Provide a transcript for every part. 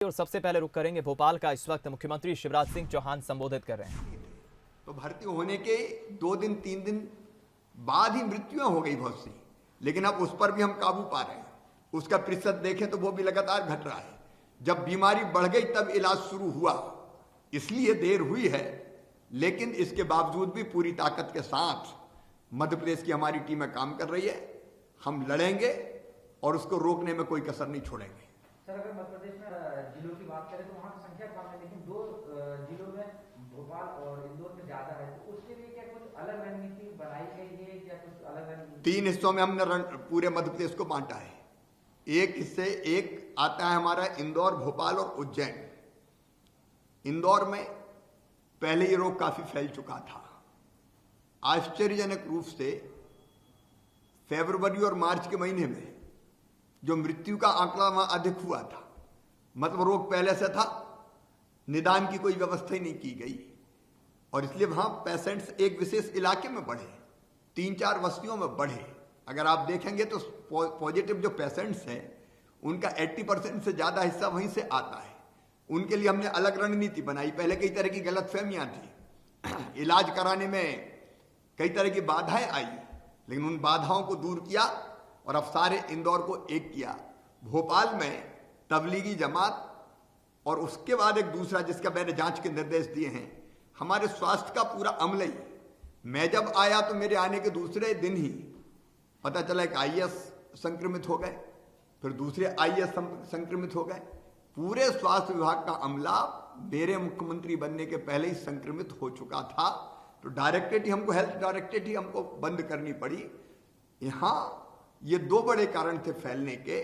और सबसे पहले रुक करेंगे भोपाल का। इस वक्त मुख्यमंत्री शिवराज सिंह चौहान संबोधित कर रहे हैं। तो भर्ती होने के 2 दिन 3 दिन बाद ही मृत्युएं हो गई बहुत सी, लेकिन अब उस पर भी हम काबू पा रहे हैं। उसका प्रतिशत देखें तो वो भी लगातार घट रहा है। जब बीमारी बढ़ गई तब इलाज शुरू हुआ, इसलिए देर हुई है, लेकिन इसके बावजूद भी पूरी ताकत के साथ मध्य प्रदेश की हमारी टीमें काम कर रही है। हम लड़ेंगे और उसको रोकने में कोई कसर नहीं छोड़ेंगे। सर, अगर मध्य प्रदेश में जिलों की बात करें तो वहाँ की संख्या कम है, लेकिन 2 जिलों में भोपाल और इंदौर में ज्यादा है, तो उसके लिए क्या कुछ अलग रणनीति बनाई गई है या कुछ अलग रणनीति? 3 हिस्सों में हमने पूरे मध्य प्रदेश को बांटा है। एक हिस्से एक आता है हमारा इंदौर, भोपाल और उज्जैन। इंदौर में पहले ये रोग काफी फैल चुका था। आश्चर्यजनक रूप से फरवरी और मार्च के महीने में जो मृत्यु का आंकड़ा वहां अधिक हुआ था, मतलब रोग पहले से था, निदान की कोई व्यवस्था ही नहीं की गई और इसलिए वहां पेशेंट्स एक विशेष इलाके में बढ़े, 3-4 बस्तियों में बढ़े। अगर आप देखेंगे तो पॉजिटिव जो पेशेंट्स हैं उनका 80% से ज्यादा हिस्सा वहीं से आता है। उनके लिए हमने अलग रणनीति बनाई। पहले कई तरह की गलतफहमियां थी, इलाज कराने में कई तरह की बाधाएं आई, लेकिन उन बाधाओं को दूर किया और अब सारे इंदौर को एक किया। भोपाल में तबलीगी जमात और उसके बाद एक दूसरा जिसका मैंने जांच के निर्देश दिए हैं, हमारे स्वास्थ्य का पूरा अमला ही। मैं जब आया तो मेरे आने के दूसरे दिन ही पता चला एक आईएएस संक्रमित हो गए, फिर दूसरे आईएएस संक्रमित हो गए। पूरे स्वास्थ्य विभाग का अमला मेरे मुख्यमंत्री बनने के पहले ही संक्रमित हो चुका था, तो डायरेक्टरेट ही हमको, हेल्थ डायरेक्टरेट ही हमको बंद करनी पड़ी। यहाँ ये 2 बड़े कारण थे फैलने के।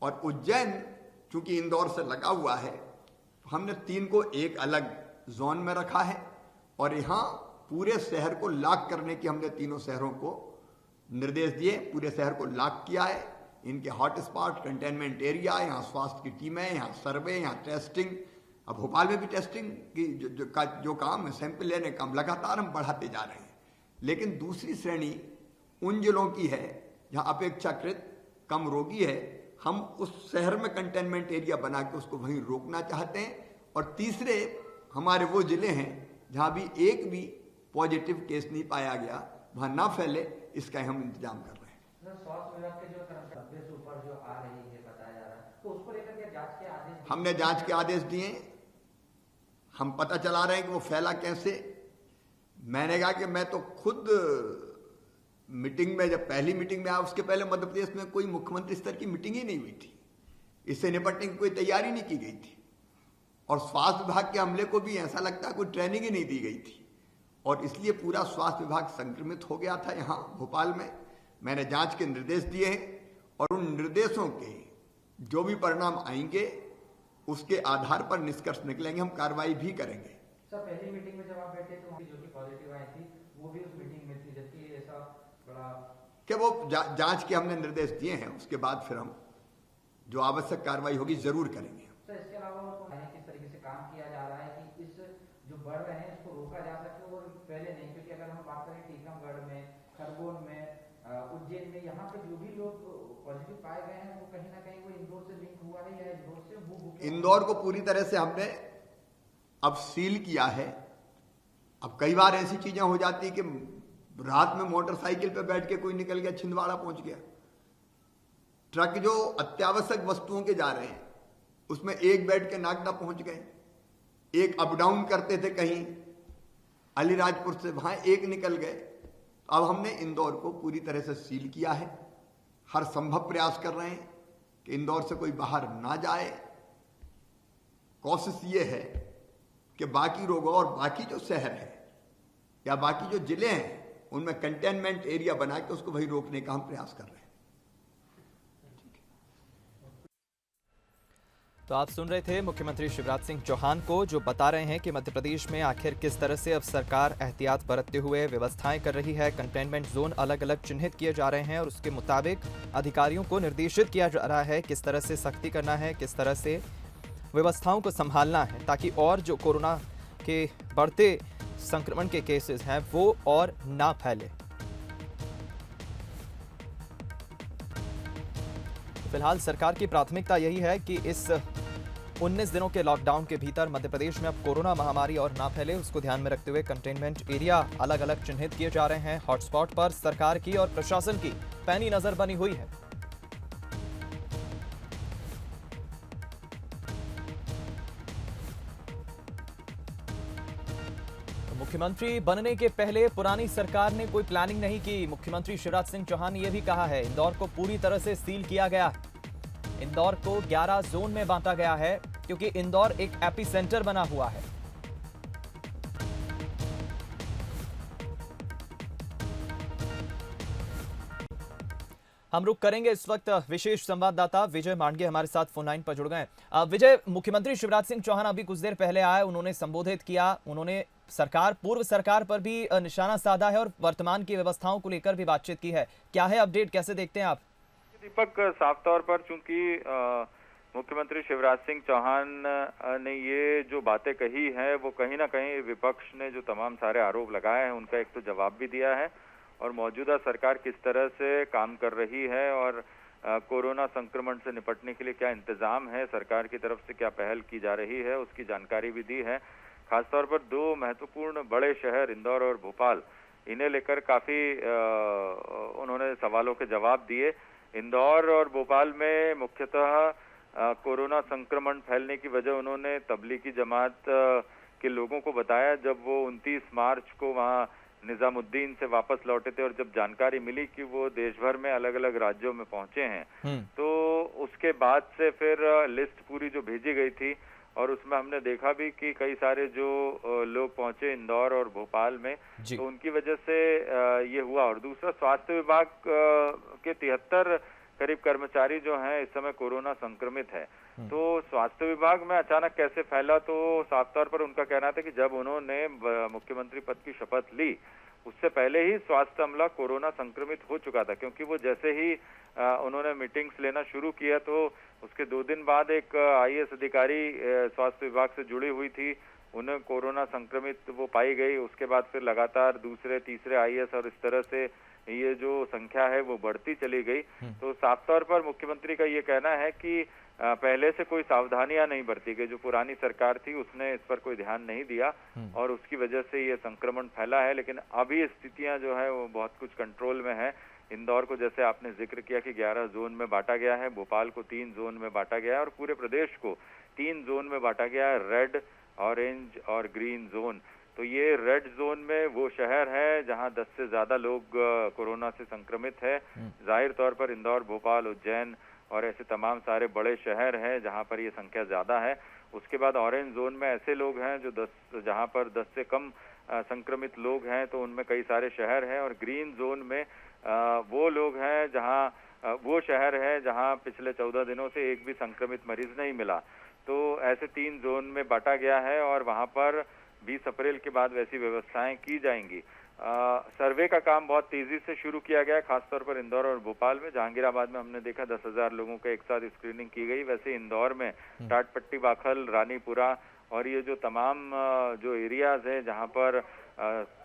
और उज्जैन चूंकि इंदौर से लगा हुआ है, तो हमने 3 को एक अलग जोन में रखा है और यहाँ पूरे शहर को लॉक करने की हमने तीनों शहरों को निर्देश दिए। पूरे शहर को लॉक किया है, इनके हॉटस्पॉट, कंटेनमेंट एरिया, यहाँ स्वास्थ्य की टीमें, यहाँ सर्वे, यहाँ टेस्टिंग। अब भोपाल में भी टेस्टिंग की जो काम है, सैंपल लेने का, लगातार हम बढ़ाते जा रहे हैं। लेकिन दूसरी श्रेणी उन जिलों की है जहाँ अपेक्षाकृत कम रोगी है, हम उस शहर में कंटेनमेंट एरिया बना के उसको वहीं रोकना चाहते हैं। और तीसरे हमारे वो जिले हैं जहाँ भी एक भी पॉजिटिव केस नहीं पाया गया, वहाँ ना फैले, इसका हम इंतजाम कर रहे हैं। स्वास्थ्य विभाग के जो कर्मचारी से ऊपर जो आ रही है बताया जा रहा है, तो उसको लेकर के जांच के आदेश हमने जांच के आदेश दिए। हम पता चला रहे हैं कि वो फैला कैसे। मैंने कहा कि मैं तो खुद मीटिंग में, जब पहली मीटिंग में आया उसके पहले मध्य प्रदेश में कोई मुख्यमंत्री स्तर की मीटिंग ही नहीं हुई थी, इससे निपटने की कोई तैयारी नहीं की गई थी। और स्वास्थ्य विभाग के अमले को भी ऐसा लगता है कोई ट्रेनिंग ही नहीं दी गई थी और इसलिए पूरा स्वास्थ्य विभाग संक्रमित हो गया था। यहाँ भोपाल में मैंने जांच के निर्देश दिए हैं और उन निर्देशों के जो भी परिणाम आएंगे उसके आधार पर निष्कर्ष निकलेंगे, हम कार्रवाई भी करेंगे। सर, पहली मीटिंग में जब आप बैठे तो जो कि पॉजिटिव आई थी वो भी उस मीटिंग में थी, जबकि ऐसा बड़ा कि वो जांच के हमने निर्देश दिए हैं, उसके बाद फिर हम जो आवश्यक कार्रवाई होगी जरूर करेंगे। सर, इसके अलावा किस तरीके से काम किया जा रहा है कि इस जो बढ़ रहे हैं इसको रोका जा सके और पहले नहीं, क्योंकि अगर हम बात करें टीकमगढ़ में, खरगोन में, उज्जैन में, यहाँ पे जो भी लोग पॉजिटिव पाए गए हैं वो कहीं ना कहीं वो इंदौर से लिंक हुआ है या इंदौर से इंदौर को पूरी तरह से हमने अब सील किया है। अब कई बार ऐसी चीजें हो जाती है कि रात में मोटरसाइकिल पे बैठ के कोई निकल गया, छिंदवाड़ा पहुंच गया। ट्रक जो अत्यावश्यक वस्तुओं के जा रहे हैं उसमें एक बैठ के नागदा पहुंच गए, एक अप डाउन करते थे कहीं अलीराजपुर से, वहां एक निकल गए। अब हमने इंदौर को पूरी तरह से सील किया है। हर संभव प्रयास कर रहे हैं कि इंदौर से कोई बाहर ना जाए। कोशिश ये है कि बाकी लोगों और बाकी जो शहर है या बाकी जो जिले हैं उनमें कंटेनमेंट एरिया बना के उसको वही रोकने का हम प्रयास कर रहे हैं। तो आप सुन रहे थे मुख्यमंत्री शिवराज सिंह चौहान को, जो बता रहे हैं कि मध्य प्रदेश में आखिर किस तरह से अब सरकार एहतियात बरतते हुए व्यवस्थाएं कर रही है। कंटेनमेंट जोन अलग अलग चिन्हित किए जा रहे हैं और उसके मुताबिक अधिकारियों को निर्देशित किया जा रहा है किस तरह से सख्ती करना है, किस तरह से व्यवस्थाओं को संभालना है, ताकि और जो कोरोना के बढ़ते संक्रमण के केसेस हैं वो और ना फैले। फिलहाल सरकार की प्राथमिकता यही है कि इस 19 दिनों के लॉकडाउन के भीतर मध्य प्रदेश में अब कोरोना महामारी और ना फैले, उसको ध्यान में रखते हुए कंटेनमेंट एरिया अलग अलग चिन्हित किए जा रहे हैं। हॉटस्पॉट पर सरकार की और प्रशासन की पैनी नजर बनी हुई है। मुख्यमंत्री बनने के पहले पुरानी सरकार ने कोई प्लानिंग नहीं की। मुख्यमंत्री शिवराज सिंह चौहान ने यह भी कहा है, इंदौर को पूरी तरह से सील किया गया है। इंदौर को 11 जोन में बांटा गया है क्योंकि इंदौर एक एपिसेंटर बना हुआ है। हम रुक करेंगे इस वक्त विशेष संवाददाता विजय मांडगे हमारे साथ फोन लाइन पर जुड़ गए। विजय, मुख्यमंत्री शिवराज सिंह चौहान अभी कुछ देर पहले आए, उन्होंने संबोधित किया, उन्होंने पूर्व सरकार पर भी निशाना साधा है और वर्तमान की व्यवस्थाओं को लेकर भी बातचीत की है। क्या है अपडेट, कैसे देखते हैं आप? दीपक, साफ तौर पर चूंकि मुख्यमंत्री शिवराज सिंह चौहान ने ये जो बातें कही है वो कहीं ना कहीं विपक्ष ने जो तमाम सारे आरोप लगाए हैं उनका एक तो जवाब भी दिया है और मौजूदा सरकार किस तरह से काम कर रही है और कोरोना संक्रमण से निपटने के लिए क्या इंतजाम है, सरकार की तरफ से क्या पहल की जा रही है, उसकी जानकारी भी दी है। खासतौर पर दो महत्वपूर्ण बड़े शहर इंदौर और भोपाल, इन्हें लेकर काफी उन्होंने सवालों के जवाब दिए। इंदौर और भोपाल में मुख्यतः कोरोना संक्रमण फैलने की वजह उन्होंने तबलीगी जमात के लोगों को बताया जब वो 29 मार्च को वहाँ निजामुद्दीन से वापस लौटे थे और जब जानकारी मिली कि वो देश भर में अलग अलग राज्यों में पहुंचे हैं तो उसके बाद से फिर लिस्ट पूरी जो भेजी गई थी और उसमें हमने देखा भी कि कई सारे जो लोग पहुंचे इंदौर और भोपाल में, तो उनकी वजह से ये हुआ। और दूसरा, स्वास्थ्य विभाग के 73 करीब कर्मचारी जो हैं इस समय कोरोना संक्रमित है। तो स्वास्थ्य विभाग में अचानक कैसे फैला, तो साफ तौर पर उनका कहना था कि जब उन्होंने मुख्यमंत्री पद की शपथ ली उससे पहले ही स्वास्थ्य अमला कोरोना संक्रमित हो चुका था, क्योंकि वो जैसे ही उन्होंने मीटिंग्स लेना शुरू किया तो उसके 2 दिन बाद एक IAS अधिकारी स्वास्थ्य विभाग से जुड़ी हुई थी, उन्हें कोरोना संक्रमित वो पाई गई। उसके बाद फिर लगातार दूसरे तीसरे IAS और इस तरह से ये जो संख्या है वो बढ़ती चली गई। तो साफ तौर पर मुख्यमंत्री का ये कहना है कि पहले से कोई सावधानियां नहीं बरती गई, जो पुरानी सरकार थी उसने इस पर कोई ध्यान नहीं दिया और उसकी वजह से ये संक्रमण फैला है। लेकिन अभी स्थितियां जो है वो बहुत कुछ कंट्रोल में है। इंदौर को जैसे आपने जिक्र किया कि 11 जोन में बांटा गया है, भोपाल को 3 जोन में बांटा गया है और पूरे प्रदेश को 3 जोन में बांटा गया है, रेड, ऑरेंज और ग्रीन जोन। तो ये रेड जोन में वो शहर है जहां 10 से ज्यादा लोग कोरोना से संक्रमित है। जाहिर तौर पर इंदौर, भोपाल, उज्जैन और ऐसे तमाम सारे बड़े शहर हैं जहां पर ये संख्या ज्यादा है। उसके बाद ऑरेंज जोन में ऐसे लोग हैं जो जहां पर 10 से कम संक्रमित लोग हैं, तो उनमें कई सारे शहर हैं। और ग्रीन जोन में वो लोग हैं जहां वो शहर है जहां पिछले 14 दिनों से एक भी संक्रमित मरीज नहीं मिला। तो ऐसे 3 जोन में बांटा गया है और वहां पर 20 अप्रैल के बाद वैसी व्यवस्थाएं की जाएंगी। सर्वे का काम बहुत तेजी से शुरू किया गया, खासतौर पर इंदौर और भोपाल में। जहांगीराबाद में हमने देखा 10,000 लोगों का एक साथ स्क्रीनिंग की गई। वैसे इंदौर में टाटपट्टी, बाखल, रानीपुरा और ये जो तमाम जो एरियाज है जहां पर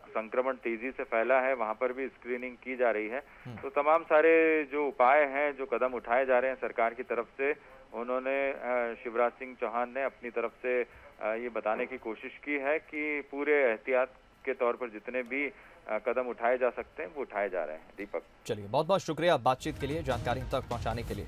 संक्रमण तेजी से फैला है वहां पर भी स्क्रीनिंग की जा रही है। तो तमाम सारे जो उपाय हैं, जो कदम उठाए जा रहे हैं सरकार की तरफ से, उन्होंने शिवराज सिंह चौहान ने अपनी तरफ से ये बताने की कोशिश की है कि पूरे एहतियात के तौर पर जितने भी कदम उठाए जा सकते हैं वो उठाए जा रहे हैं। दीपक, चलिए, बहुत बहुत शुक्रिया बातचीत के लिए, जानकारी तक पहुंचाने के लिए।